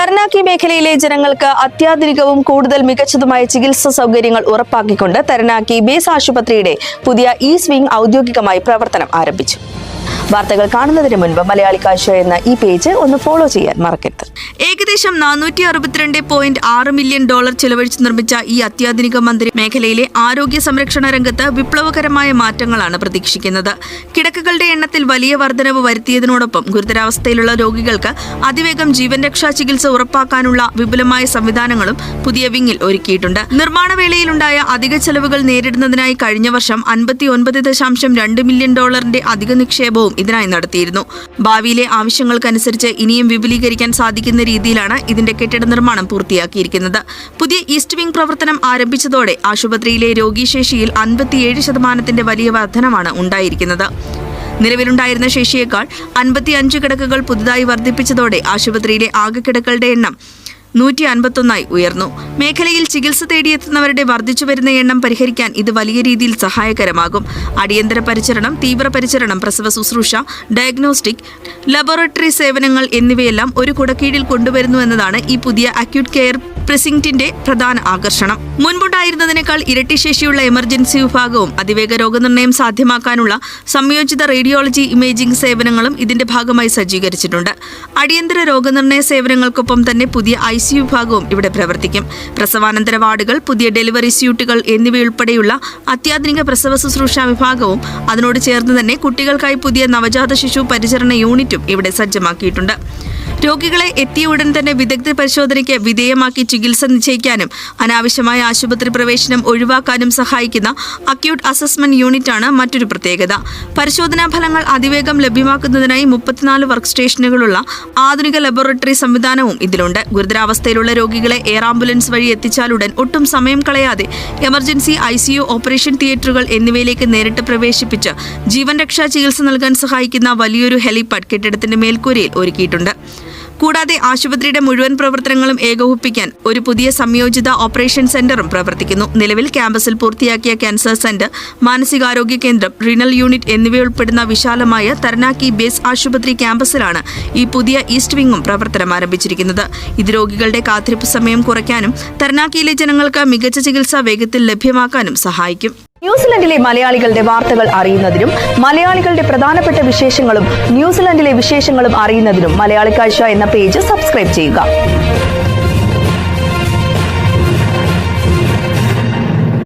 തരണാക്കി മേഖലയിലെ ജനങ്ങൾക്ക് അത്യാധുനികവും കൂടുതൽ മികച്ചതുമായ ചികിത്സാ സൗകര്യങ്ങൾ ഉറപ്പാക്കിക്കൊണ്ട് തരണാക്കി ബേസ് ആശുപത്രിയുടെ പുതിയ ഈസ്റ്റ് വിംഗ് ഔദ്യോഗികമായി പ്രവർത്തനം ആരംഭിച്ചു. വാർത്തകൾ കാണുന്നതിന് മുൻപ് മലയാളി കാഴ്ച എന്ന ഈ പേജ് ഒന്ന് ഫോളോ ചെയ്യാൻ മറക്കരുത്. ഏകദേശം 462.6 മില്യൺ ഡോളർ ചെലവഴിച്ച് നിർമ്മിച്ച ഈ അത്യാധുനിക മന്ദിര മേഖലയിലെ ആരോഗ്യ സംരക്ഷണ രംഗത്ത് വിപ്ലവകരമായ മാറ്റങ്ങളാണ് പ്രതീക്ഷിക്കുന്നത്. കിടക്കകളുടെ എണ്ണത്തിൽ വലിയ വർധനവ് വരുത്തിയതിനോടൊപ്പം ഗുരുതരാവസ്ഥയിലുള്ള രോഗികൾക്ക് അതിവേഗം ജീവൻ രക്ഷാ ചികിത്സ ഉറപ്പാക്കാനുള്ള വിപുലമായ സംവിധാനങ്ങളും പുതിയ വിങ്ങിൽ ഒരുക്കിയിട്ടുണ്ട്. നിർമ്മാണവേളയിലുണ്ടായ അധിക ചെലവുകൾ നേരിടുന്നതിനായി കഴിഞ്ഞ വർഷം 59.2 മില്യൺ ഡോളറിന്റെ അധിക നിക്ഷേപവും ഇതിനായി നടത്തിയിരുന്നു. ഭാവിയിലെ ആവശ്യങ്ങൾക്കനുസരിച്ച് ഇനിയും വിപുലീകരിക്കാൻ സാധിക്കുന്ന രീതിയിലാണ് ഇതിന്റെ കെട്ടിട നിർമ്മാണം പൂർത്തിയാക്കിയിരിക്കുന്നത്. പുതിയ ഈസ്റ്റ് വിംഗ് പ്രവർത്തനം ആരംഭിച്ചതോടെ ആശുപത്രിയിലെ രോഗീശേഷിയിൽ 57% വലിയ വർധനമാണ് ഉണ്ടായിരിക്കുന്നത്. നിലവിലുണ്ടായിരുന്ന ശേഷിയേക്കാൾ 55 കിടക്കകൾ പുതുതായി വർദ്ധിപ്പിച്ചതോടെ ആശുപത്രിയിലെ ആകെ കിടക്കകളുടെ എണ്ണം 151 ഉയർന്നു. മേഖലയിൽ ചികിത്സ തേടിയെത്തുന്നവരുടെ വർദ്ധിച്ചുവരുന്ന എണ്ണം പരിഹരിക്കാൻ ഇത് വലിയ രീതിയിൽ സഹായകരമാകും. അടിയന്തര പരിചരണം, തീവ്രപരിചരണം, പ്രസവ ശുശ്രൂഷ, ഡയഗ്നോസ്റ്റിക്, ലബോറട്ടറി സേവനങ്ങൾ എന്നിവയെല്ലാം ഒരു കുടക്കീഴിൽ കൊണ്ടുവരുന്നു എന്നതാണ് ഈ പുതിയ അക്യൂട്ട് കെയർ പ്രിസിങ്ക്റ്റിന്റെ പ്രധാന ആകർഷണം. മുൻപുണ്ടായിരുന്നതിനേക്കാൾ ഇരട്ടി ശേഷിയുള്ള എമർജൻസി വിഭാഗവും അതിവേഗ രോഗനിർണയം സാധ്യമാക്കാനുള്ള സംയോജിത റേഡിയോളജി ഇമേജിംഗ് സേവനങ്ങളും ഇതിന്റെ ഭാഗമായി സജ്ജീകരിച്ചിട്ടുണ്ട്. അടിയന്തര രോഗനിർണയ സേവനങ്ങൾക്കൊപ്പം തന്നെ പുതിയ ICU വിഭാഗവും ഇവിടെ പ്രവർത്തിക്കും. പ്രസവാനന്തര വാർഡുകൾ, പുതിയ ഡെലിവറി സ്യൂട്ടുകൾ എന്നിവയുൾപ്പെടെയുള്ള അത്യാധുനിക പ്രസവ ശുശ്രൂഷ വിഭാഗവും അതിനോട് ചേർന്ന് തന്നെ കുട്ടികൾക്കായി പുതിയ നവജാത ശിശു പരിചരണ യൂണിറ്റും ഇവിടെ സജ്ജമാക്കിയിട്ടുണ്ട്. രോഗികളെ എത്തിയ ഉടൻ തന്നെ വിദഗ്ധ പരിശോധനയ്ക്ക് വിധേയമാക്കി ചികിത്സ നിശ്ചയിക്കാനും അനാവശ്യമായ ആശുപത്രി പ്രവേശനം ഒഴിവാക്കാനും സഹായിക്കുന്ന അക്യൂട്ട് അസസ്മെന്റ് യൂണിറ്റാണ് മറ്റൊരു പ്രത്യേകത. പരിശോധനാ ഫലങ്ങൾ അതിവേഗം ലഭ്യമാക്കുന്നതിനായി 34 വർക്ക് സ്റ്റേഷനുകളുള്ള ആധുനിക ലബോറട്ടറി സംവിധാനവും ഇതിലുണ്ട്. ഗുരുതരാവസ്ഥയിലുള്ള രോഗികളെ എയർ ആംബുലൻസ് വഴി എത്തിച്ചാലുടൻ ഒട്ടും സമയം കളയാതെ എമർജൻസി, ICU, ഓപ്പറേഷൻ തിയേറ്ററുകൾ എന്നിവയിലേക്ക് നേരിട്ട് പ്രവേശിപ്പിച്ച് ജീവൻ രക്ഷാ ചികിത്സ നൽകാൻ സഹായിക്കുന്ന വലിയൊരു ഹെലിപാഡ് കെട്ടിടത്തിന്റെ മേൽക്കൂരയിൽ ഒരുക്കിയിട്ടുണ്ട്. കൂടാതെ ആശുപത്രിയുടെ മുഴുവൻ പ്രവർത്തനങ്ങളും ഏകോപിപ്പിക്കാൻ ഒരു പുതിയ സംയോജിത ഓപ്പറേഷൻ സെന്ററും പ്രവർത്തിക്കുന്നു. നിലവിൽ ക്യാമ്പസിൽ പൂർത്തിയാക്കിയ ക്യാൻസർ സെന്റർ, മാനസികാരോഗ്യ കേന്ദ്രം, റിനൽ യൂണിറ്റ് എന്നിവയുൾപ്പെടുന്ന വിശാലമായ തരണാക്കി ബേസ് ആശുപത്രി ക്യാമ്പസിലാണ് ഈ പുതിയ ഈസ്റ്റ് വിങ്ങും പ്രവർത്തനം ആരംഭിച്ചിരിക്കുന്നത്. ഇത് രോഗികളുടെ കാത്തിരിപ്പ് സമയം കുറയ്ക്കാനും തരണാക്കിയിലെ ജനങ്ങൾക്ക് മികച്ച ചികിത്സ വേഗത്തിൽ ലഭ്യമാക്കാനും സഹായിക്കും. ന്യൂസിലൻഡിലെ മലയാളികളുടെ വാർത്തകൾ അറിയുന്നതിനും മലയാളികളുടെ പ്രധാനപ്പെട്ട വിശേഷങ്ങളും ന്യൂസിലൻഡിലെ വിശേഷങ്ങളും അറിയുന്നതിനും മലയാളി കാഴ്ച എന്ന പേജ് സബ്സ്ക്രൈബ് ചെയ്യുക.